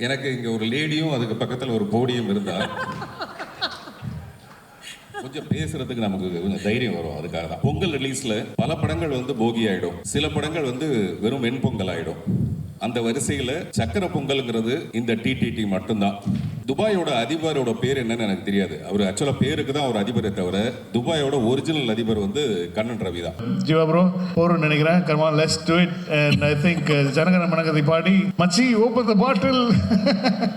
எனக்கு இங்கே ஒரு லேடியும் அதுக்கு பக்கத்தில் ஒரு போடியும் இருந்தால் கொஞ்சம் பேசுறதுக்கு நமக்கு கொஞ்சம் தைரியம் வரும். அதுக்காக தான் பொங்கல் ரிலீஸ்ல பல படங்கள் வந்து போகி ஆயிடும், சில படங்கள் வந்து வெறும் வெண்பொங்கல் ஆயிடும். அந்த வரிசையில் சக்கர பொங்கல்ங்கிறது இந்த டிடிடி மட்டும்தான். துபாயோட அதிபரோட பேர் என்னன்னு எனக்கு தெரியாது. அவர் ஆக்சுவலா பேருக்கு தான் அவர் அதிபரை தவிர துபாயோட ஒரிஜினல் அதிபர் வந்து கண்ணன் ரவி தான். ஜீவா ப்ரோ போறோம்னு நினைக்கிறேன். come on let's do it and I think ஜனகன மனகதை பாடி மச்சி ஓபன் தி பாட்டில்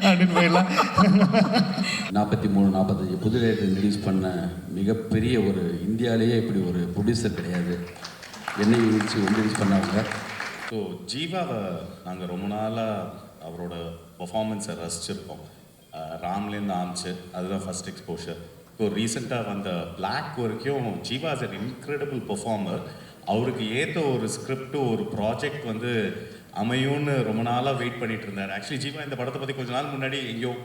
அப்படின்னு போயிடலாம். 43-45 புதுடேட்டை ரிலீஸ் பண்ண மிகப்பெரிய ஒரு இந்தியாவிலேயே இப்படி ஒரு ப்ரொடியூசர் கிடையாது. என்னை ரிலீஸ் பண்ணாங்க. ஸோ ஜீவாவை நாங்கள் ரொம்ப நாளாக அவரோட பர்ஃபார்மன்ஸை ரசிச்சிருக்கோம். ராம்லேருந்து ஆரம்பிச்சு அதுதான் ஃபஸ்ட் எக்ஸ்போஷர். ஸோ ரீசெண்டாக வந்த பிளாக் வரைக்கும் Jeeva is an incredible performer. அவருக்கு ஏற்ற ஒரு ஸ்கிரிப்ட் ஒரு ப்ராஜெக்ட் வந்து அமையும்னு ரொம்ப நாளாக வெயிட் பண்ணிட்டு இருந்தார். ஆக்சுவலி ஜீவா இந்த படத்தை பற்றி கொஞ்ச நாள் முன்னாடி எங்கேயோ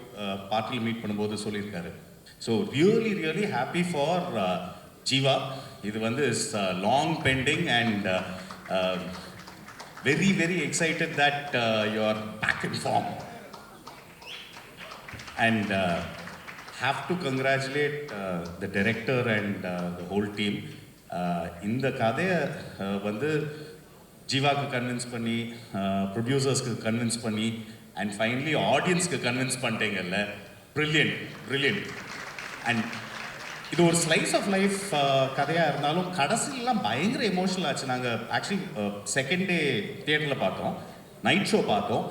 பார்ட்டியில் மீட் பண்ணும்போது சொல்லியிருக்காரு. So really happy for Jeeva. இது வந்து is long bending and very excited that you are back in form and have to congratulate the director and the whole team. இந்த கதையை வந்து ஜீவாக்கு கன்வின்ஸ் பண்ணி ப்ரொடியூசர்ஸ்க்கு கன்வின்ஸ் பண்ணி அண்ட் ஃபைனலி ஆடியன்ஸ்க்கு கன்வின்ஸ் பண்ணிட்டீங்கல்ல. ப்ரில்லியன்ட் அண்ட் இது ஒரு ஸ்லைஸ் ஆஃப் லைஃப் கதையாக இருந்தாலும் கடைசியெல்லாம் பயங்கர எமோஷனல் ஆச்சு. நாங்கள் ஆக்சுவலி செகண்ட் டே தியேட்டரில் பார்த்தோம், நைட் ஷோ பார்த்தோம்.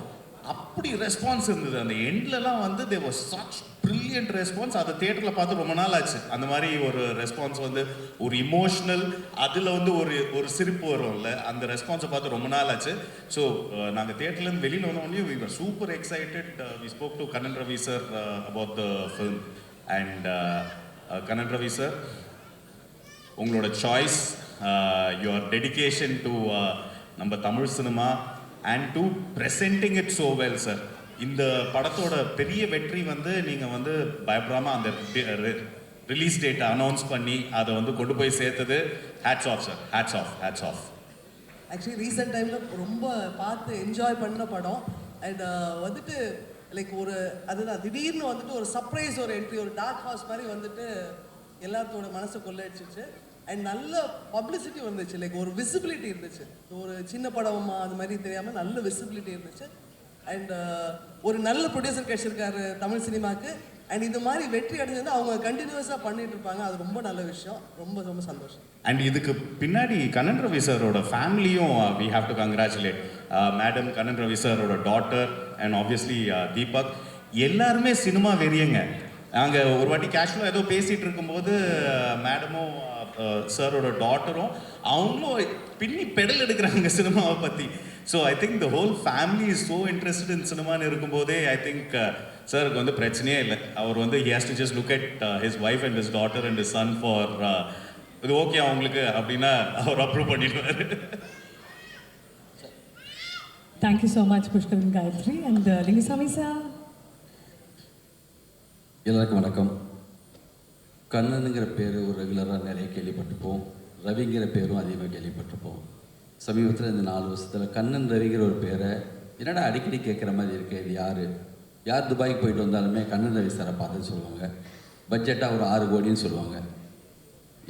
அப்படி ரெஸ்பான்ஸ் இருந்தது. அந்த எண்ட்லலாம் வந்து they was such brilliant response. அதை தியேட்டரில் பார்த்து ரொம்ப நாள் ஆச்சு. அந்த மாதிரி ஒரு ரெஸ்பான்ஸ் வந்து ஒரு இமோஷ்னல், அதில் வந்து ஒரு சிரிப்பு வரும்ல, அந்த ரெஸ்பான்ஸை பார்த்து ரொம்ப நாள் ஆச்சு. ஸோ நாங்கள் தியேட்டர்லேருந்து வெளியில் வந்தோடனே we were super excited. We spoke to Kannan Ravi sir about the film and Kannan Ravi sir, உங்களோட சாய்ஸ், யுவர் டெடிகேஷன் டு நம்ம Tamil cinema and to presenting it so well sir. இந்த படத்தோட பெரிய வெற்றி வந்து நீங்கள் வந்து பயப்படாமல் அந்த ரிலீஸ் டேட்டை அனௌன்ஸ் பண்ணி அதை வந்து கொண்டு போய் சேர்த்தது. Hats off sir, hats off. Actually recent டைமில் ரொம்ப பார்த்து என்ஜாய் பண்ண படம். அண்ட் வந்துட்டு லைக் ஒரு அதுதான் திடீர்னு வந்துட்டு ஒரு சர்ப்ரைஸ், ஒரு என்ட்ரி, ஒரு டார்க் ஹார்ஸ் மாதிரி வந்துட்டு எல்லாத்தோட மனசை கொள்ளையடிச்சிச்சு. அண்ட் நல்ல பப்ளிசிட்டி வந்துச்சு, லைக் ஒரு விசிபிலிட்டி இருந்துச்சு. ஒரு சின்ன படமா அது மாதிரி தெரியாமல் நல்ல விசிபிலிட்டி இருந்துச்சு. அண்ட் ஒரு நல்ல ப்ரொடியூசர் கிடைச்சிருக்காரு தமிழ் சினிமாவுக்கு. அண்ட் இது மாதிரி வெற்றி அடைஞ்சது அவங்க கண்டினியூஸாக பண்ணிட்டு இருப்பாங்க. அது ரொம்ப நல்ல விஷயம். ரொம்ப சந்தோஷம். அண்ட் இதுக்கு பின்னாடி கண்ணன் ரவி சாரோட ஃபேமிலியும் we have to congratulate. Madam Kannan Ravi சாரோட டாட்டர் அண்ட் ஆப்வியஸ்லி தீபக் எல்லாருமே சினிமா வெறியங்க. நாங்கள் ஒரு வாட்டி கேஷுவலாக ஏதோ பேசிகிட்டு இருக்கும்போது மேடமும் சாரோட டாட்டரும் அவங்களும் பின்னி பெடல் எடுக்கிறாங்க சினிமாவை பற்றி. So I think the whole family is so interested in சினிமான்னு இருக்கும்போதே ஐ திங்க் சாருக்கு வந்து பிரச்சனையே இல்லை. அவர் வந்து he has to just look at his wife and his daughter and his son for இது ஓகே அவங்களுக்கு அப்படின்னா அவர் அப்ரூவ் பண்ணிடுவார். Thank you so much, Pushkar and Gayatri. And Lingasamy sir. எல்லாருக்கும் வணக்கம். கண்ணனுங்கிற பேர் ஒரு ரெகுலராக நிறைய கேள்விப்பட்டிருப்போம். ரவிங்கிற பேரும் அதிகமாக கேள்விப்பட்டிருப்போம். சமீபத்தில் இந்த 4 வருஷத்தில் கண்ணன் ரவிங்கிற ஒரு பேரை என்னடா அடிக்கடி கேட்குற மாதிரி இருக்கு. இது யார் துபாய்க்கு போயிட்டு வந்தாலுமே கண்ணன் ரவி சாரை பார்த்துன்னு சொல்லுவாங்க. பட்ஜெட்டாக ஒரு 6 கோடின்னு சொல்லுவாங்க.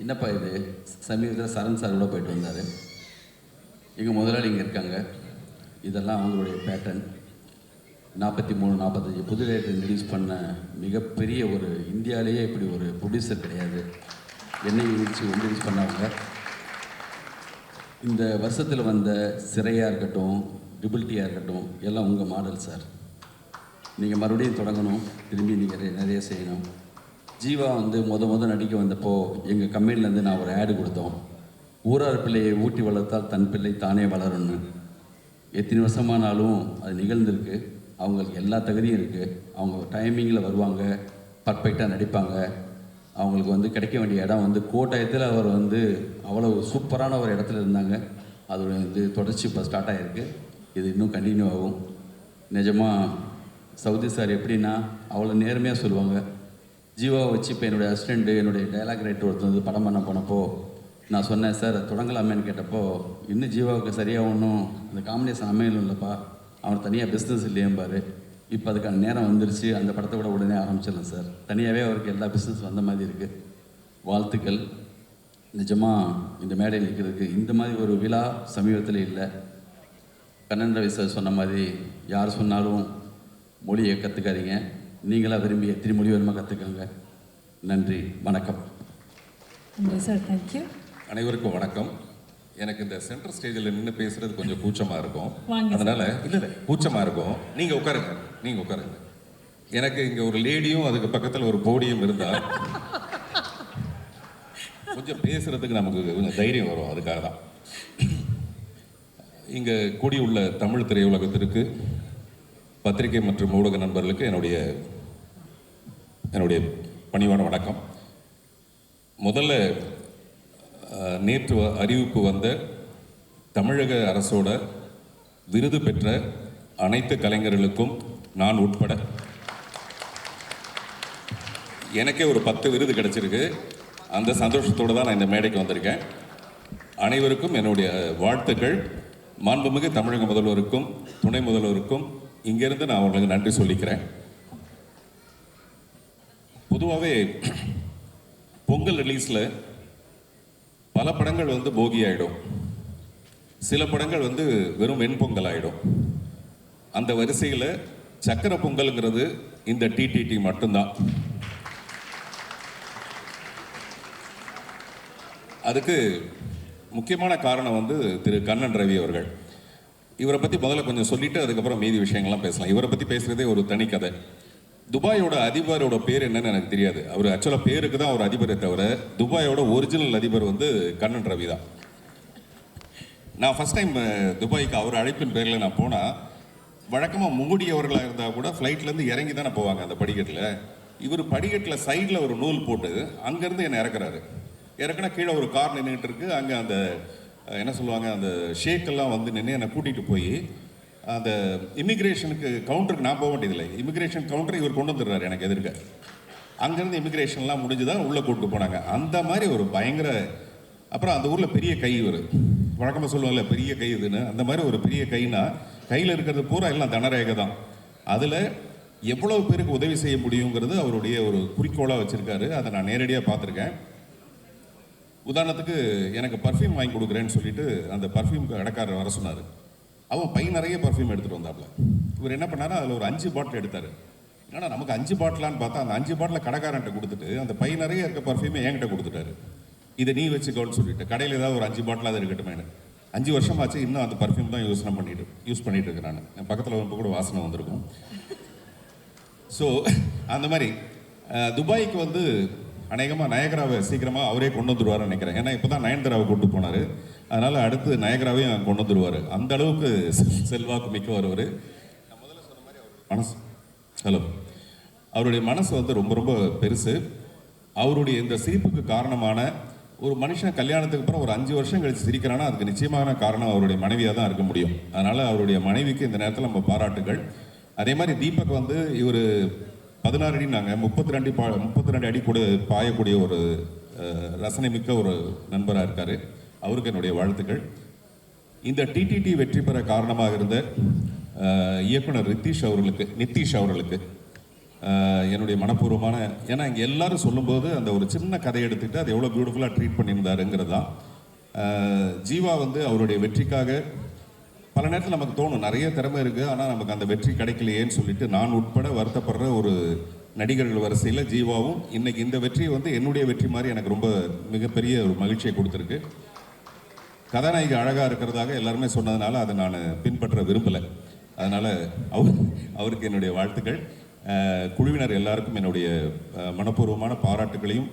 என்னப்பா இது, சமீபத்தில் சரண் சார் கூட போயிட்டு வந்தார். எங்கள் முதலாளி இங்கே இருக்காங்க. இதெல்லாம் அவங்களுடைய பேட்டர்ன். 43-45 புதுடேட்டை ரிலீஸ் பண்ண மிகப்பெரிய ஒரு இந்தியாவிலேயே இப்படி ஒரு ப்ரொடியூசர் கிடையாது. என்னை ரிலீஸ் பண்ணாங்க. இந்த வருஷத்தில் வந்த சிறையாக இருக்கட்டும், ட்ரிபிள்டியாக இருக்கட்டும், எல்லாம் உங்கள் மாடல் சார். நீங்கள் மறுபடியும் தொடங்கணும், திரும்பி நீங்கள் நிறைய செய்யணும். ஜீவா வந்து முத நடிக்க வந்தப்போ எங்கள் கம்பெனிலேருந்து நான் ஒரு ஆடு கொடுத்தோம். ஊரார் பிள்ளையை ஊட்டி வளர்த்தால் தன் பிள்ளை தானே வளரும்னு. எத்தனை வருஷமானாலும் அது நிகழ்ந்திருக்கு. அவங்களுக்கு எல்லா தகுதியும் இருக்குது. அவங்க டைமிங்கில் வருவாங்க, பர்ஃபெக்டாக நடிப்பாங்க. அவங்களுக்கு வந்து கிடைக்க வேண்டிய இடம் வந்து கோட்டாயத்தில் அவர் வந்து அவ்வளோ சூப்பரான ஒரு இடத்துல இருந்தாங்க. அதோட வந்து தொடர்ச்சி இப்போ ஸ்டார்ட் ஆகிருக்கு. இது இன்னும் கண்டினியூ ஆகும். நிஜமாக சவுதி சார் எப்படின்னா அவ்வளோ நேர்மையாக சொல்லுவாங்க. ஜீவாவை வச்சு இப்போ என்னுடைய அசிஸ்டண்ட்டு, என்னுடைய டைலாக் ரைட்டர் ஒருத்தர் வந்து படம் பண்ண போனப்போ நான் சொன்னேன், சார் தொடங்கலாமேன்னு கேட்டப்போ, இன்னும் ஜீவாவுக்கு சரியாக ஒன்றும் அந்த காம்பினேஷன் அமையலும் இல்லைப்பா, அவன் தனியாக பிஸ்னஸ் இல்லையம்பார். இப்போ அதுக்கான நேரம் வந்துருச்சு. அந்த படத்தை கூட உடனே ஆரம்பிச்சிடலாம் சார். தனியாகவே அவருக்கு எல்லா பிஸ்னஸ் வந்த மாதிரி இருக்குது. வாழ்த்துக்கள். நிஜமாக இந்த மேடையில் நிற்கிறதுக்கு இந்த மாதிரி ஒரு விழா சமீபத்தில் இல்லை. கண்ணன் ரவி சார் சொன்ன மாதிரி யார் சொன்னாலும் மொழியை கற்றுக்காதீங்க. நீங்களாக விரும்பி எத்தனை மொழி வேணுமா கற்றுக்கோங்க. நன்றி, வணக்கம். நன்றி சார், தேங்க்யூ. அனைவருக்கும் வணக்கம். எனக்கு இந்த சென்டர் ஸ்டேஜில் நின்று பேசுறது கொஞ்சம் கூச்சமாக இருக்கும். வாங்க. அதனால இல்லை கூச்சமாக இருக்கும். நீங்கள் உட்காருங்க, நீங்கள் உட்காருங்க. எனக்கு இங்கே ஒரு லேடியும் அதுக்கு பக்கத்தில் ஒரு போடியும் இருந்தால் கொஞ்சம் பேசுறதுக்கு நமக்கு கொஞ்சம் தைரியம் வரும். அதுக்காக தான் இங்கே கூடியுள்ள தமிழ் திரையுலகத்திற்கு, பத்திரிகை மற்றும் ஊடக நண்பர்களுக்கு என்னுடைய பணிவான வணக்கம். முதல்ல நேற்று அறிவிப்பு வந்த தமிழக அரசோட விருது பெற்ற அனைத்து கலைஞர்களுக்கும் நான் உட்பட எனக்கே ஒரு 10 விருது கிடைச்சிருக்கு. அந்த சந்தோஷத்தோடு தான் நான் இந்த மேடைக்கு வந்திருக்கேன். அனைவருக்கும் என்னுடைய வாழ்த்துக்கள். மாண்புமிகு தமிழக முதல்வருக்கும் துணை முதல்வருக்கும் இங்கேருந்து நான் அவங்களுக்கு நன்றி சொல்லிக்கிறேன். பொதுவாகவே பொங்கல் ரிலீஸில் பல படங்கள் வந்து போகி ஆகிடும், சில படங்கள் வந்து வெறும் வெண்பொங்கல் ஆகிடும். அந்த வரிசையில் சக்கரை பொங்கலுங்கிறது இந்த டிடிடி மட்டும்தான். அதுக்கு முக்கியமான காரணம் வந்து திரு கண்ணன் ரவி அவர்கள். இவரை பற்றி முதல்ல கொஞ்சம் சொல்லிவிட்டு அதுக்கப்புறம் மீதி விஷயங்கள்லாம் பேசலாம். இவரை பற்றி பேசுகிறதே ஒரு தனி கதை. துபாயோட அதிபரோட பேர் என்னன்னு எனக்கு தெரியாது. அவர் ஆக்சுவலாக பேருக்கு தான் ஒரு அதிபரை தவிர துபாயோட ஒரிஜினல் அதிபர் வந்து கண்ணன் ரவி தான். நான் ஃபஸ்ட் டைம் துபாய்க்கு அவர் அழைப்பின் பேரில் நான் போனால், வழக்கமாக மூடியவர்களாக இருந்தால் கூட ஃப்ளைட்லேருந்து இறங்கி தானே போவாங்க அந்த படிக்கட்டில். இவர் படிக்கட்டில் சைடில் ஒரு நூல் போட்டு அங்கேருந்து என்னை இறக்குறாரு. இறக்குனா கீழே ஒரு கார் நின்றுட்டு இருக்கு. அங்கே அந்த என்ன சொல்லுவாங்க, அந்த ஷேக்கெல்லாம் வந்து நின்று என்னை கூட்டிகிட்டு போய் அந்த இமிக்ரேஷனுக்கு கவுண்டருக்கு நான் போக வேண்டியதில்லை. இமிக்ரேஷன் கவுண்டர் இவர் கொண்டு வந்துடுறாரு எனக்கு எதிர்க்க. அங்கேருந்து இமிக்ரேஷன்லாம் முடிஞ்சு தான் உள்ளே கூப்பிட்டு போனாங்க. அந்த மாதிரி ஒரு பயங்கர, அப்புறம் அந்த ஊரில் பெரிய கை இவர், வழக்கமாக சொல்லுவாங்கல்ல பெரிய கை இதுன்னு, அந்த மாதிரி ஒரு பெரிய கைனா கையில் இருக்கிறது பூரா எல்லாம் தனரேகை தான். அதில் எவ்வளவு பேருக்கு உதவி செய்ய முடியுங்கிறது அவருடைய ஒரு குறிக்கோளாக வச்சுருக்காரு. அதை நான் நேரடியாக பார்த்துருக்கேன். உதாரணத்துக்கு எனக்கு பர்ஃப்யூம் வாங்கி கொடுக்குறேன்னு சொல்லிட்டு அந்த பர்ஃப்யூம்க்கு கடைக்காரர் வர சொன்னார். அவன் பை நிறைய பர்ஃப்யூம் எடுத்துகிட்டு வந்தாப்புல. இவர் என்ன பண்ணாரா, அதில் ஒரு 5 பாட்டில் எடுத்தார். ஏன்னா நமக்கு 5 பாட்டிலான்னு பார்த்தா அந்த 5 பாட்டில் கடைக்காரன்ட்ட கொடுத்துட்டு அந்த பை நிறைய இருக்க பர்ஃப்யூமை என்கிட்ட கொடுத்துட்டாரு. இதை நீ வச்சுக்கோன்னு சொல்லிட்டு, கடையில் ஏதாவது ஒரு 5 பாட்டில் அது இருக்கட்டுமேனு. 5 வருஷமாச்சு, இன்னும் அந்த பர்ஃப்யூம் தான் யூஸ் பண்ணிட்டு இருக்கேன் நான். என் பக்கத்தில் இப்போ கூட வாசனை வந்திருக்கும். ஸோ அந்த மாதிரி துபாய்க்கு வந்து அநேகமாக நயகராவை சீக்கிரமாக அவரே கொண்டு வந்துடுவார்னு நினைக்கிறேன். ஏன்னா இப்போ தான் நயன்தாராவை கூப்பிட்டு போனார். அதனால் அடுத்து நயகராவையும் கொண்டு வந்துடுவார். அந்த அளவுக்கு செல்வாக்கு மிக்க வருவார். நான் முதல்ல சொன்ன மாதிரி அவருடைய மனசு வந்து ரொம்ப ரொம்ப பெருசு. அவருடைய இந்த சிரிப்புக்கு காரணமான ஒரு மனுஷன் கல்யாணத்துக்கு அப்புறம் ஒரு 5 வருஷம் கழித்து சிரிக்கிறான்னா அதுக்கு நிச்சயமான காரணம் அவருடைய மனைவியாக தான் இருக்க முடியும். அதனால் அவருடைய மனைவிக்கு இந்த நேரத்தில் நம்ம பாராட்டுகள். அதே மாதிரி தீபக் வந்து இவர் 16 அடினாங்க, 32 அடி கூட பாயக்கூடிய ஒரு ரசனை மிக்க ஒரு நண்பராக இருக்கார். அவருக்கு என்னுடைய வாழ்த்துக்கள். இந்த டிடிடி வெற்றி பெற காரணமாக இருந்த இயக்குனர் நித்தீஷ் அவர்களுக்கு என்னுடைய மனப்பூர்வமான, ஏன்னா இங்கே எல்லாரும் சொல்லும்போது அந்த ஒரு சின்ன கதை எடுத்துக்கிட்டு அது எவ்வளோ பியூட்டிஃபுல்லாக ட்ரீட் பண்ணியிருந்தாருங்கிறது தான். ஜீவா வந்து அவருடைய வெற்றிக்காக பல நேரத்தில் நமக்கு தோணும் நிறைய திறமை இருக்குது, ஆனால் நமக்கு அந்த வெற்றி கிடைக்கலையேன்னு சொல்லிட்டு நான் உட்பட வருத்தப்படுற ஒரு நடிகர்கள் வரிசையில் ஜீவாவும் இன்னைக்கு இந்த வெற்றி வந்து என்னுடைய வெற்றி மாதிரி எனக்கு ரொம்ப மிகப்பெரிய ஒரு மகிழ்ச்சியை கொடுத்துருக்கு. கதாநாயகி அழகாக இருக்கிறதாக எல்லாருமே சொன்னதுனால அதை நான் பின்பற்ற விரும்பலை. அதனால் அவருக்கு என்னுடைய வாழ்த்துக்கள். குழுவினர் எல்லாருக்கும் என்னுடைய மனப்பூர்வமான பாராட்டுகளையும்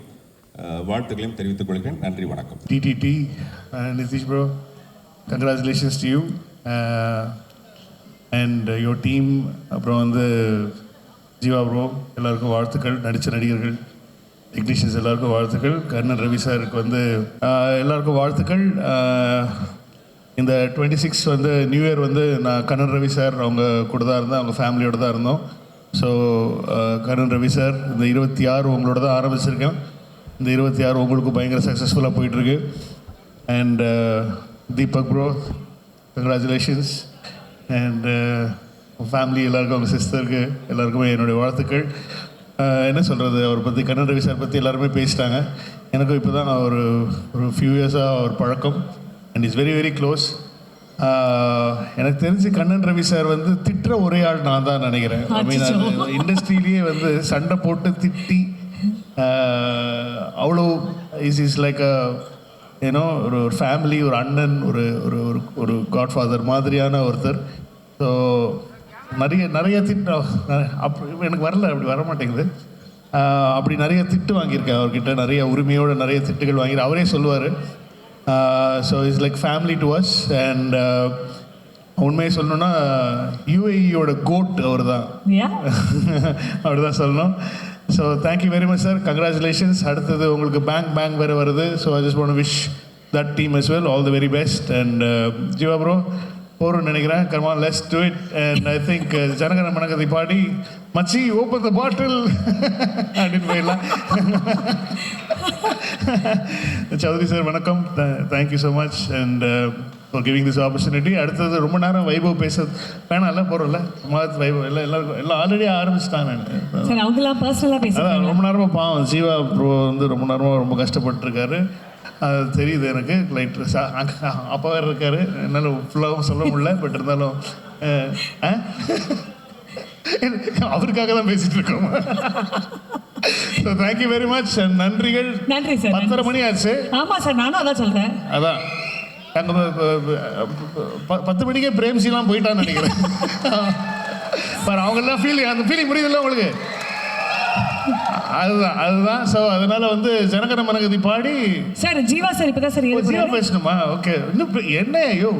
வாழ்த்துக்களையும் தெரிவித்துக் கொள்கிறேன். நன்றி, வணக்கம். TTT, Nitish bro, congratulations to you and your team. அப்புறம் வந்து ஜீவா ப்ரோ எல்லாருக்கும் வாழ்த்துக்கள். நடித்த நடிகர்கள், டெக்னீஷியன்ஸ் எல்லாருக்கும் வாழ்த்துக்கள். கண்ணன் ரவி சாருக்கு வந்து எல்லாருக்கும் வாழ்த்துக்கள். இந்த 26 வந்து நியூ இயர் வந்து நான் கண்ணன் ரவி சார் அவங்க கூட தான் இருந்தேன், அவங்க ஃபேமிலியோடு தான் இருந்தோம். ஸோ கண்ணன் ரவி சார் இந்த 26 உங்களோட தான் ஆரம்பிச்சிருக்கேன். இந்த 26 உங்களுக்கு பயங்கர சக்ஸஸ்ஃபுல்லாக போயிட்டுருக்கு. And Deepak bro, congratulations. And family எல்லாருக்கும், அவங்க சிஸ்டருக்கு எல்லாருக்குமே என்னுடைய வாழ்த்துக்கள். என்ன சொல்கிறது, அவரை பற்றி கண்ணன் ரவி சார் பற்றி எல்லாருமே பேசிட்டாங்க. எனக்கும் இப்போ தான் ஒரு ஃபியூ இயர்ஸாக ஒரு பழக்கம் and is very very close. எனக்கு தெரிஞ்சு கண்ணன் ரவி சார் வந்து திட்டுற ஒரே ஆள் நான் தான் நினைக்கிறேன். ஐ மீன் இண்டஸ்ட்ரியிலேயே வந்து சண்டை போட்டு திட்டி அவ்வளோ இஸ் லைக் ஏன்னோ ஒரு ஃபேமிலி, ஒரு அண்ணன், ஒரு ஒரு ஒரு காட்ஃபாதர் மாதிரியான ஒருத்தர். ஸோ நிறைய திட்டு எனக்கு வரல, அப்படி வர மாட்டேங்குது. அப்படி நிறைய திட்டு வாங்கியிருக்கேன் அவர்கிட்ட, நிறைய உரிமையோடு நிறைய திட்டுகள் வாங்கியிருக்கேன். அவரே சொல்லுவார். So it's like family to us. And உண்மையை சொல்லணுன்னா யூஏஇயோட கோட் அவர் தான், அப்படி தான் சொல்லணும். So thank you very much sir, congratulations. அடுத்தது உங்களுக்கு பேங்க் வேறு வருது. So I just want to wish that team as well all the very best. And Jeeva bro போகிறோன்னு நினைக்கிறேன். come on, let's do it. and I think ஜனகன மனகதை பாடி மச்சி open the பாட்டில் அப்படின்னு போயிடலாம். Chowdhury sir வணக்கம், thank you so much and for giving this opportunity. அடுத்தது ரொம்ப நேரம் வைபவ் பேச வேணாம்ல, போகிறோம்ல வைபவ் எல்லாம் ஆல்ரெடி ஆரம்பிச்சிட்டாங்க. சார் அவங்களாம் பர்சனலாக பேசுகிறாங்க. அதான் ரொம்ப நேரமாக பாவம் ஜீவா ப்ரோ வந்து ரொம்ப நேரமாக ரொம்ப கஷ்டப்பட்டுருக்காரு. அது தெரியுது எனக்கு. லைட் அப்பா வேறு இருக்காரு, என்னால் ஃபுல்லாகவும் சொல்ல முடியல. பட் இருந்தாலும் அவருக்காக தான் பேசிகிட்டு இருக்கோம். So thank you very much and நன்றிகள். நன்றி சார். 10:30 மணி ஆச்சு. ஆமாம் சார், நானும் அதான் சொல்கிறேன். அதான் அங்கே 10 மணிக்கே பிரேம்சிலாம் போயிட்டான்னு நினைக்கிறேன். அவங்கெல்லாம் அந்த ஃபீலிங் முடியுதுல்ல உங்களுக்கு? அதுதான். ஸோ அதனால வந்து ஜனகன மனகதி பாடி சார் ஜீவா சார் இப்போ தான் சார் ஜீவா பேசணுமா? ஓகே, இன்னும் என்ன ஐயோ